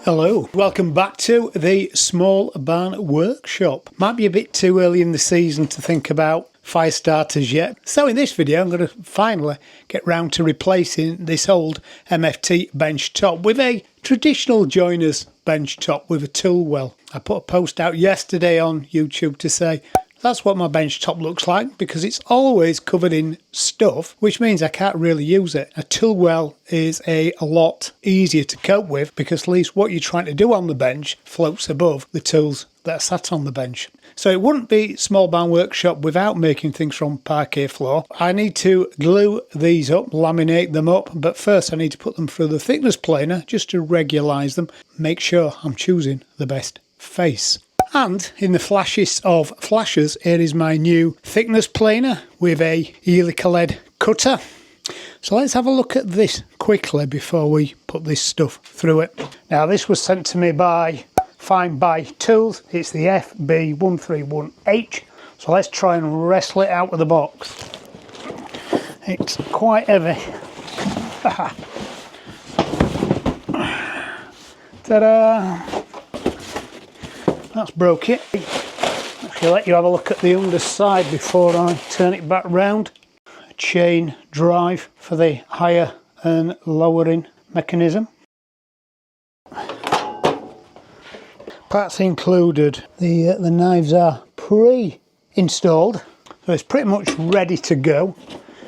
Hello, welcome back to the Small Barn Workshop. Might be a bit too early in the season to think about fire starters yet. So in this video I'm going to finally get round to replacing this old MFT bench top with a traditional joiner's bench top with a tool well. I put a post out yesterday on YouTube to say that's what my bench top looks like because it's always covered in stuff, which means I can't really use it. A tool well is a lot easier to cope with because at least what you're trying to do on the bench floats above the tools that are sat on the bench. So it wouldn't be Small Barn Workshop without making things from parquet floor. I need to glue these up, laminate them up, but first I need to put them through the thickness planer just to regularize them, make sure I'm choosing the best face. And in the flashiest of flashes, here is my new thickness planer with a helical lead cutter. So let's have a look at this quickly before we put this stuff through it. Now this was sent to me by FINDBUYTOOL. It's the FB131H. So let's try and wrestle it out of the box. It's quite heavy. Ta-da! That's broke it. I'll let you have a look at the underside before I turn it back round. A chain drive for the higher and lowering mechanism. Parts included. The knives are pre-installed, so it's pretty much ready to go.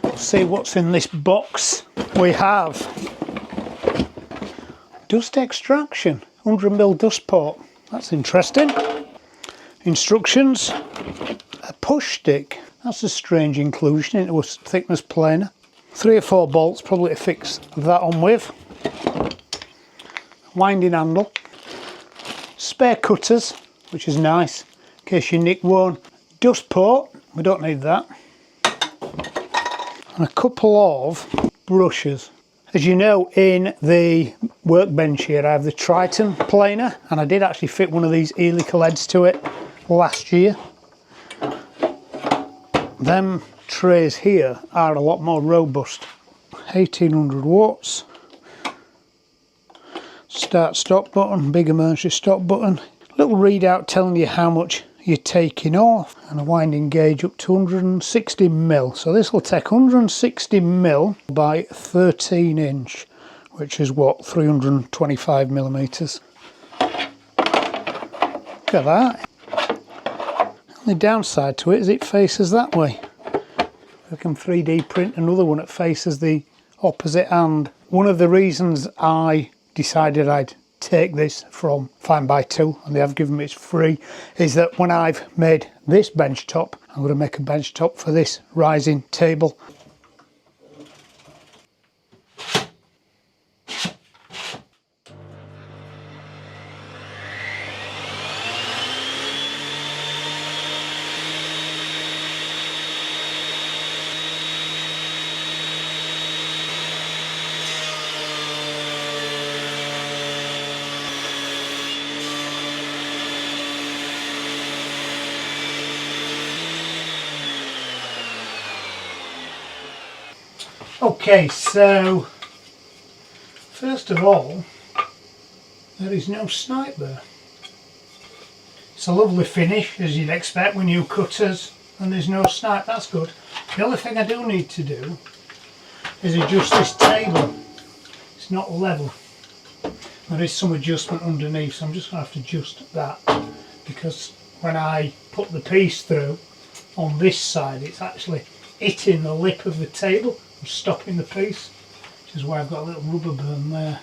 Let's see what's in this box. We have dust extraction, 100mm dust port. That's interesting. Instructions. A push stick. That's a strange inclusion into a thickness planer. 3 or 4 bolts probably to fix that on with. Winding handle. Spare cutters, which is nice in case you nick one. Dust port. We don't need that. And a couple of brushes. As you know, in the workbench here I have the Triton planer, and I did actually fit one of these helical heads to it last year. Them trays here are a lot more robust. 1800 watts. Start stop button, big emergency stop button. Little readout telling you how much you're taking off, and a winding gauge up to 160mm. So this will take 160mm by 13 inch, which is what, 325mm. Look at that. The downside to it is it faces that way. I can 3D print another one that faces the opposite hand. One of the reasons I decided I'd take this from FINDBUYTOOL, and they have given me it's free, is that when I've made this bench top, I'm going to make a bench top for this rising table. Okay, so first of all, there is no snipe there. It's a lovely finish, as you'd expect with new cutters, and there's no snipe. That's good. The only thing I do need to do is adjust this table. It's not level. There is some adjustment underneath, so I'm just going to have to adjust that, because when I put the piece through on this side, it's actually hitting the lip of the table, stopping the piece, which is why I've got a little rubber burn there.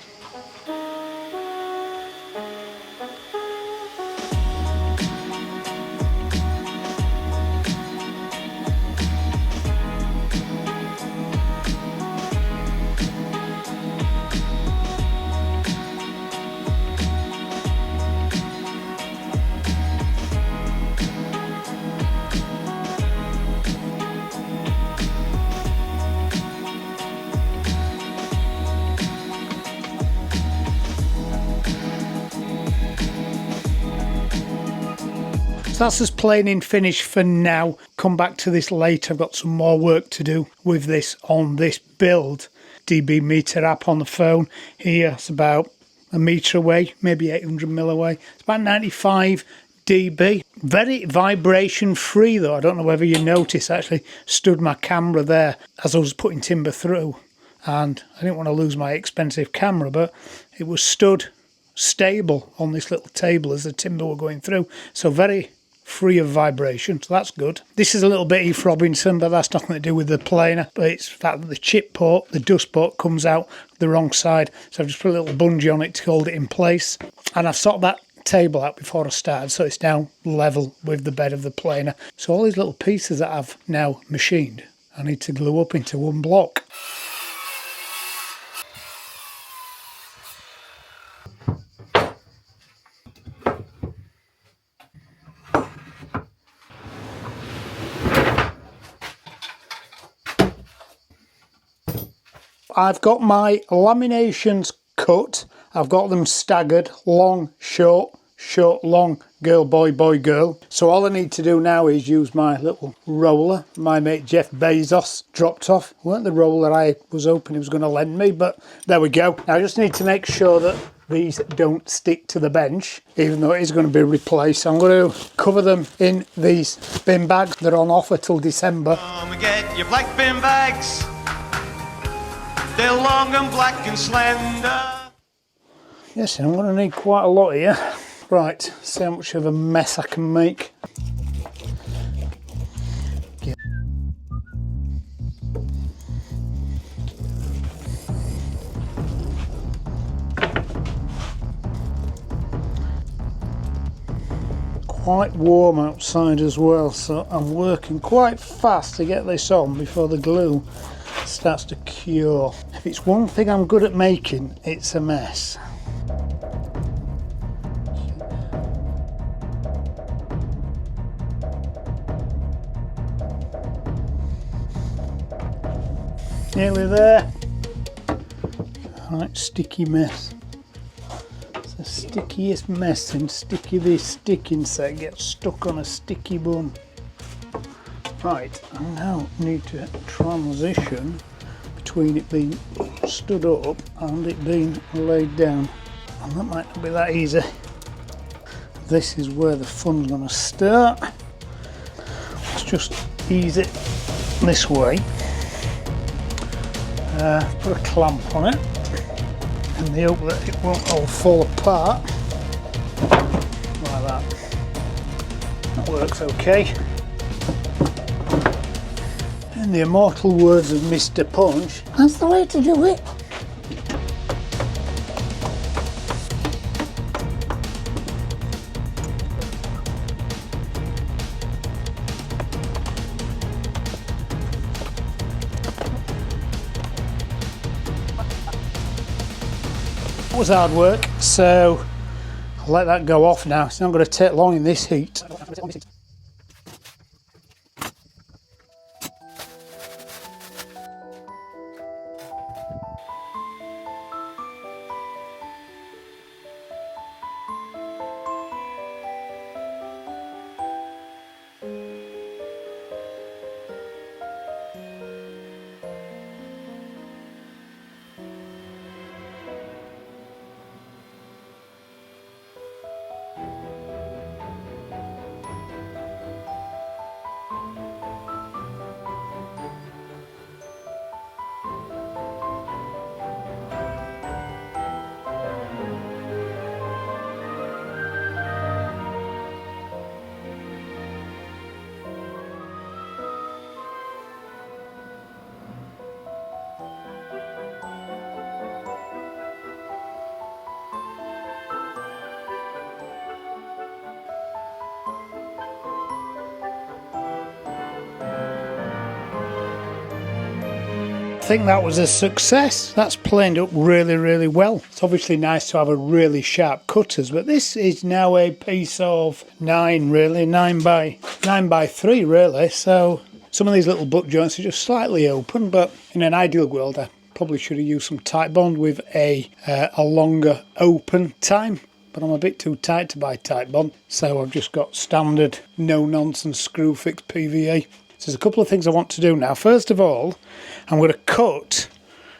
That's as plain in finish for now. come back to this later. I've got some more work to do with this on this build. dB meter app on the phone here, it's about a metre away, maybe 800 mil away. It's about 95 dB. Very vibration free though. I don't know whether you noticed, I actually stood my camera there as I was putting timber through, and I didn't want to lose my expensive camera, but it was stood stable on this little table as the timber were going through. So very free of vibration, so that's good. This is a little bit Eve Robinson, but that's nothing to do with the planer, but it's the fact that the chip port, the dust port, comes out the wrong side, so I've just put a little bungee on it to hold it in place. And I've sorted that table out before I started, so it's now level with the bed of the planer. So all these little pieces that I've now machined, I need to glue up into one block. I've got my laminations cut. I've got them staggered, long, short, short, long, girl, boy, boy, girl. So all I need to do now is use my little roller my mate Jeff Bezos dropped off. It weren't the roller I was hoping he was going to lend me, but there we go. Now I just need to make sure that these don't stick to the bench, even though it is going to be replaced. I'm going to cover them in these bin bags. They're on offer till December. Come and get your black bin bags. They're long and black and slender. Yes, I'm going to need quite a lot here. Right, see how much of a mess I can make. Quite warm outside as well, so I'm working quite fast to get this on before the glue starts to cure. If it's one thing I'm good at making, it's a mess. Nearly there. Right, sticky mess. It's the stickiest mess in sticky this sticking set gets stuck on a sticky bun. Right, I now need to transition between it being stood up and it being laid down, and that might not be that easy. This is where the fun's going to start. Let's just ease it this way. Put a clamp on it in the hope that it won't all fall apart like that. That works okay. In the immortal words of Mr. Punch, that's the way to do it. It was hard work, so I'll let that go off now. It's not going to take long in this heat. I think that was a success. That's planed up really, really well. It's obviously nice to have a really sharp cutters, but this is now a piece of 9 by 3 really. So some of these little butt joints are just slightly open, but in an ideal world I probably should have used some tight bond with a longer open time. but I'm a bit too tight to buy tight bond, so I've just got standard no nonsense screw fix PVA. So there's a couple of things I want to do now. First of all, I'm going to cut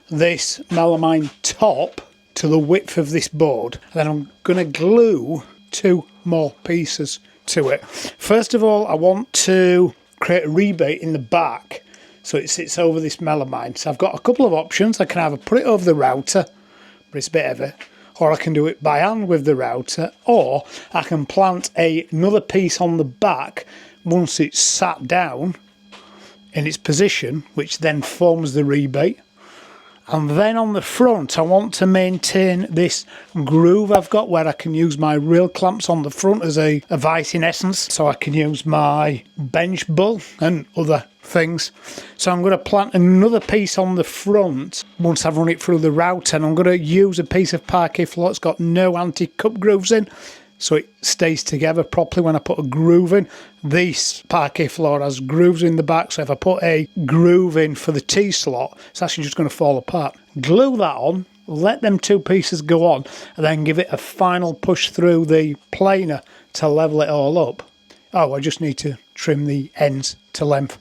this melamine top to the width of this board, and then I'm going to glue 2 more pieces to it. First of all, I want to create a rebate in the back so it sits over this melamine. So I've got a couple of options. I can either put it over the router, but it's a bit heavy, or I can do it by hand with the router, or I can plant another piece on the back once it's sat down in its position, which then forms the rebate. And then on the front, I want to maintain this groove I've got where I can use my reel clamps on the front as a vise in essence, so I can use my bench bull and other things. So I'm going to plant another piece on the front once I've run it through the router, and I'm going to use a piece of parquet floor that's got no anti-cup grooves in, so it stays together properly when I put a groove in. This parquet floor has grooves in the back, so if I put a groove in for the T-slot, it's actually just going to fall apart. Glue that on, let them 2 pieces go on, and then give it a final push through the planer to level it all up. Oh, I just need to trim the ends to length.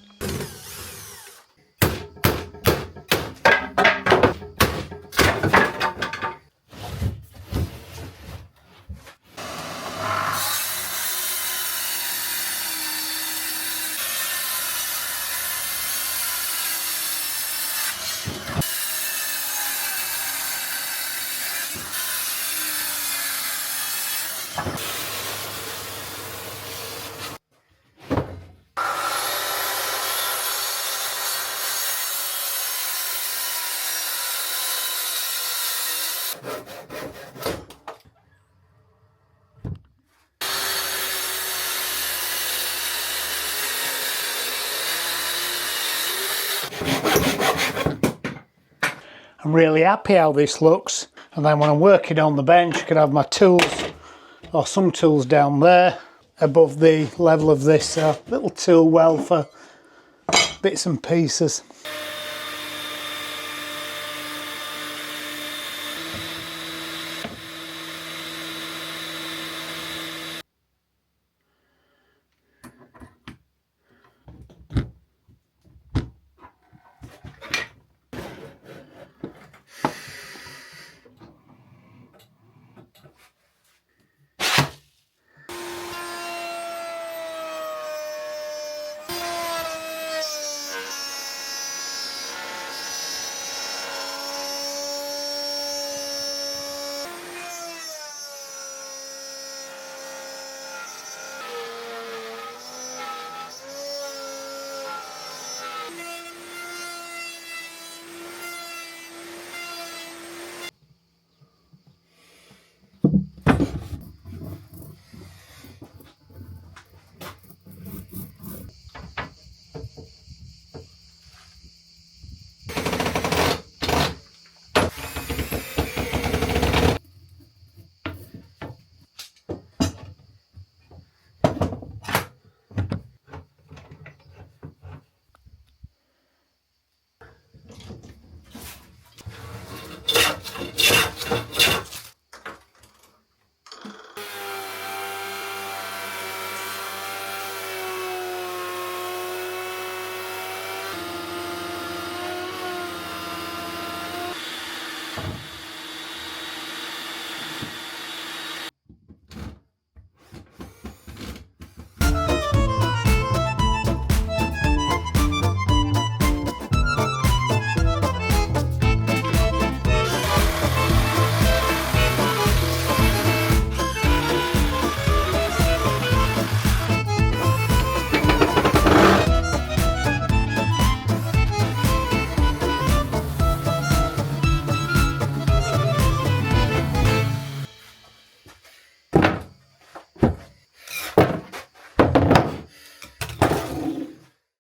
I'm really happy how this looks, and then when I'm working on the bench I can have my tools or some tools down there above the level of this little tool well for bits and pieces.